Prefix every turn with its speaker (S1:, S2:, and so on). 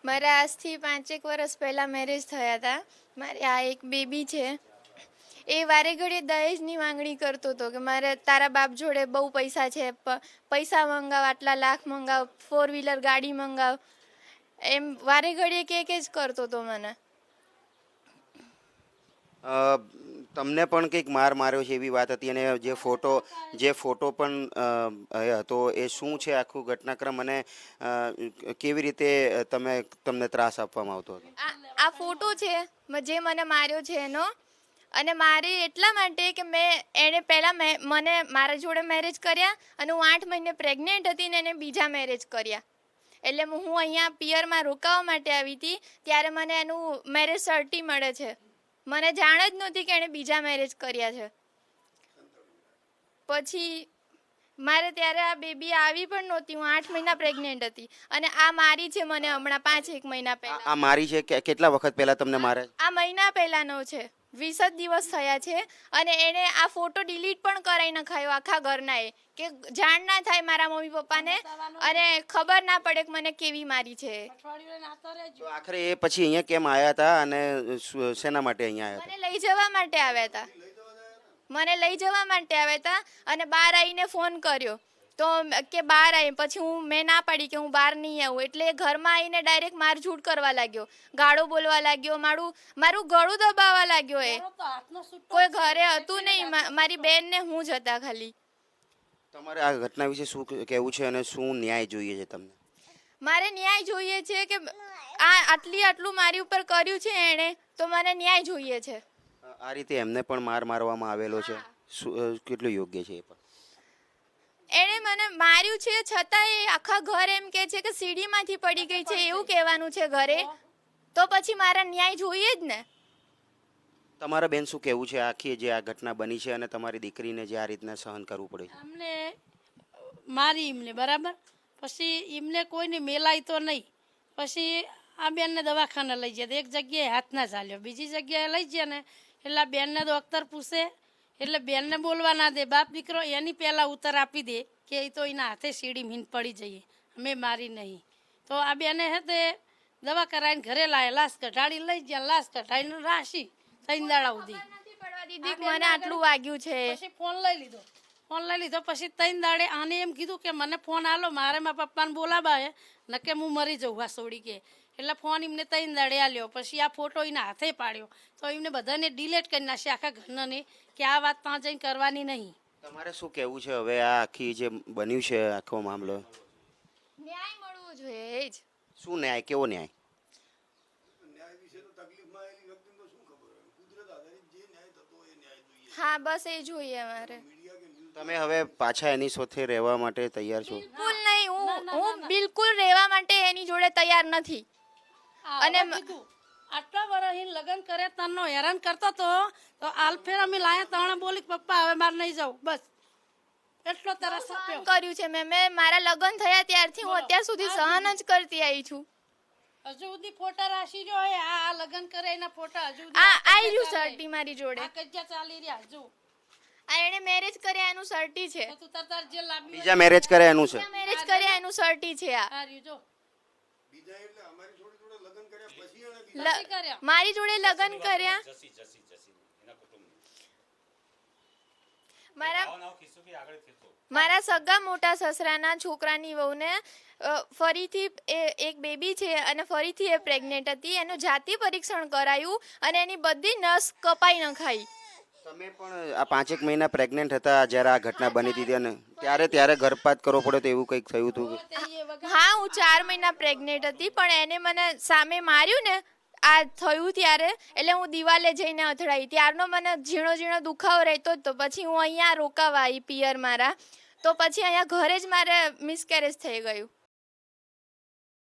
S1: મારા આજથી 5 વર્ષ પહેલાં મેરેજ થયા હતા. મારે આ એક બેબી છે. એ વારે ઘડીએ દહેજની માંગણી કરતો હતો કે મારે તારા બાપ જોડે બહુ પૈસા છે, પૈસા મંગાવ, આટલા લાખ મંગાવ, 4 વ્હીલર ગાડી મંગાવ, એમ વારે ઘડીએ કે જ કરતો હતો મને.
S2: તમને પણ કંઈક માર માર્યો છે એવી વાત હતી, અને જે ફોટો પણ હતો એ શું છે આખું ઘટનાક્રમ, અને કેવી રીતે તમને ત્રાસ આપવામાં આવતો હતો?
S1: આ ફોટો છે જે મને માર્યો છે એનો. અને મારે એટલા માટે કે એણે પહેલાં મને મારા જોડે મેરેજ કર્યા અને હું 8 મહિને પ્રેગ્નેન્ટ હતી ને એને બીજા મેરેજ કર્યા. એટલે હું અહીંયા પિયરમાં રોકાવા માટે આવી હતી ત્યારે મને એનું મેરેજ સર્ટી મળે છે. મને જાણ જ નહોતી કે એણે બીજા મેરેજ કર્યા છે. પછી મારે ત્યારે આ બેબી આવી પણ નહોતી, હું 8 મહિના પ્રેગ્નેન્ટ હતી. અને આ મારી છે મને હમણાં 5-1 મહિના પહેલા.
S2: આ મારી છે કેટલા વખત પહેલા તમને મારે?
S1: આ મહિના પહેલાનો છે, 20 જ દિવસ થયા છે. અને એણે આ ફોટો ડિલીટ પણ કરાવી નખાયો આખા ઘરનાએ, કે જાણ ના થાય મારા મમ્મી પપ્પાને અને ખબર ના પડે કે મને કેવી મારી છે.
S2: તો આખરે એ પછી અહીંયા કેમ આવ્યા હતા અને શેના માટે અહીંયા આવ્યા
S1: મને લઈ જવા માટે આવ્યા હતા. અને બહાર આવીને ફોન કર્યો તો કે બહાર આવી. પછી મેં ના પાડી કે હું બહાર નહીં આવું. એટલે ઘરમાં આવીને ડાયરેક્ટ મારઝૂડ કરવા લાગ્યો, ગાળો બોલવા લાગ્યો, મારું ગળું દબાવવા લાગ્યો. એ કોઈ ઘરે હતું નહીં, મારી બેન ને હું જ હતા ખાલી.
S2: તમારે આ ઘટના વિશે શું કહેવું છે અને શું ન્યાય જોઈએ છે તમને?
S1: મારે ન્યાય જોઈએ છે કે આટલું મારી ઉપર કર્યું છે એણે, તો મને ન્યાય જોઈએ છે.
S2: આ રીતે એમને પણ મારવામાં આવેલો છે, કેટલું યોગ્ય છે એ પણ?
S1: એણે મને માર્યું છે છતાં એ આખા ઘર એમ કે છે કે સીડીમાંથી પડી ગઈ છે એવું કહેવાનું છે ઘરે. તો પછી મારા ન્યાય જોઈએ જ ને.
S2: તમારા બેન શું કહેવું છે આખી જે આ ઘટના બની છે અને તમારી દીકરીને જે આ રીતના સહન કરવું પડે છે?
S3: અમને મારી એમને બરાબર, પછી એમને કોઈને મેલાય તો નહીં. પછી આ બેનને દવાખાને લઈ જાય, એક જગ્યાએ હાથ ના ચાલ્યો, બીજી જગ્યાએ લઈ જાય ને એટલે બેનને ડૉક્ટર પૂછે એટલે બેનને બોલવા ના દે. બાપ દીકરો એની પહેલાં ઉત્તર આપી દે કે એ તો એના હાથે સીડી મીન પડી જઈએ, અમે મારી નહીં. તો આ બેને હે તે દવા કરાવીને ઘરે લાવે, લાશ કઢાડી લઈ ગયા, લાશ કઢાડીને રાશી 3 દાડા સુધી
S1: મને આટલું વાગ્યું છે.
S3: પછી ફોન લઈ લીધો. પછી 3 દાડે આને એમ કીધું કે મને ફોન આલો, મારે મારા પપ્પાને બોલાવાય નકે હું મરી જઉં વાસોડી કે. એટલે ફોન એમને 3 દાડે આલ્યો. પછી આ ફોટો એના હાથે પાડ્યો તો એમને બધાને ડિલેટ કરી નાખી આખા ઘરને, કે આ વાત ત્યાં જઈને કરવાની નહીં.
S2: તમારે શું કહેવું છે હવે આ આખી જે બન્યું છે આખો મામલો?
S1: ન્યાય મળવો જોઈએ. એ જ.
S2: શું ન્યાય? કેવો ન્યાય?
S1: હા, બસ એ જોઈએ મારે.
S2: તમે હવે પાછા એની સાથે રહેવા માટે તૈયાર છો?
S1: બિલકુલ નહીં. હું બિલકુલ રહેવા માટે એની જોડે તૈયાર નથી. અને
S3: આટલા વર્ષ લગ્ન કરે તનો હેરાન કરતો તો આલફેર અમે લાયા તણે બોલી પપ્પા હવે મારે નહીં જાઉં, બસ એટલો તરસ
S1: કર્યું છે મેં મારા લગ્ન થયા ત્યારથી હું અત્યાર સુધી સહન જ કરતી આવી છું.
S3: હજુ સુધી ફોટા રાશી જો આ લગ્ન કરે એના ફોટા હજુ
S1: આવી રહ્યું સર્ટી મારી જોડે.
S3: આ કજ્જા ચાલી રહ્યા હજુ.
S1: આ એને મેરેજ કર્યા એનું સર્ટી છે.
S3: તું તાર જે લાંબી
S2: બીજા મેરેજ કર્યા એનું છે?
S1: મેરેજ કર્યા એનું સર્ટી છે. આ
S3: જો
S1: મારી જોડે લગ્ન કર્યા. મારા સગા મોટા સસરાના છોકરાની વહુને ફરીથી એક બેબી છે અને ફરીથી એ પ્રેગ્નેન્ટ હતી. એનું જાતિ પરીક્ષણ કરાયું અને એની બધી નસ કપાઈ નખાઈ.
S2: તમે પણ આ 5-1 મહિના પ્રેગ્નેન્ટ હતા જ્યારે આ ઘટના બની હતી અને ત્યારે ગર્ભપાત કરવો પડ્યો તો એવું કંઈક થયું હતું?
S1: હા, હું 4 મહિના પ્રેગ્નેન્ટ હતી, પણ એને મને સામે માર્યું ને આ થયું ત્યારે, એટલે હું દિવાલે જઈને અથડાઈ. ત્યારનો મને ઝીણો દુખાવો રહેતો જ. તો પછી હું અહીંયા રોકાવા આવી પિયર મારા, તો પછી અહીંયા ઘરે જ મારે મિસકેરેજ થઈ ગયું.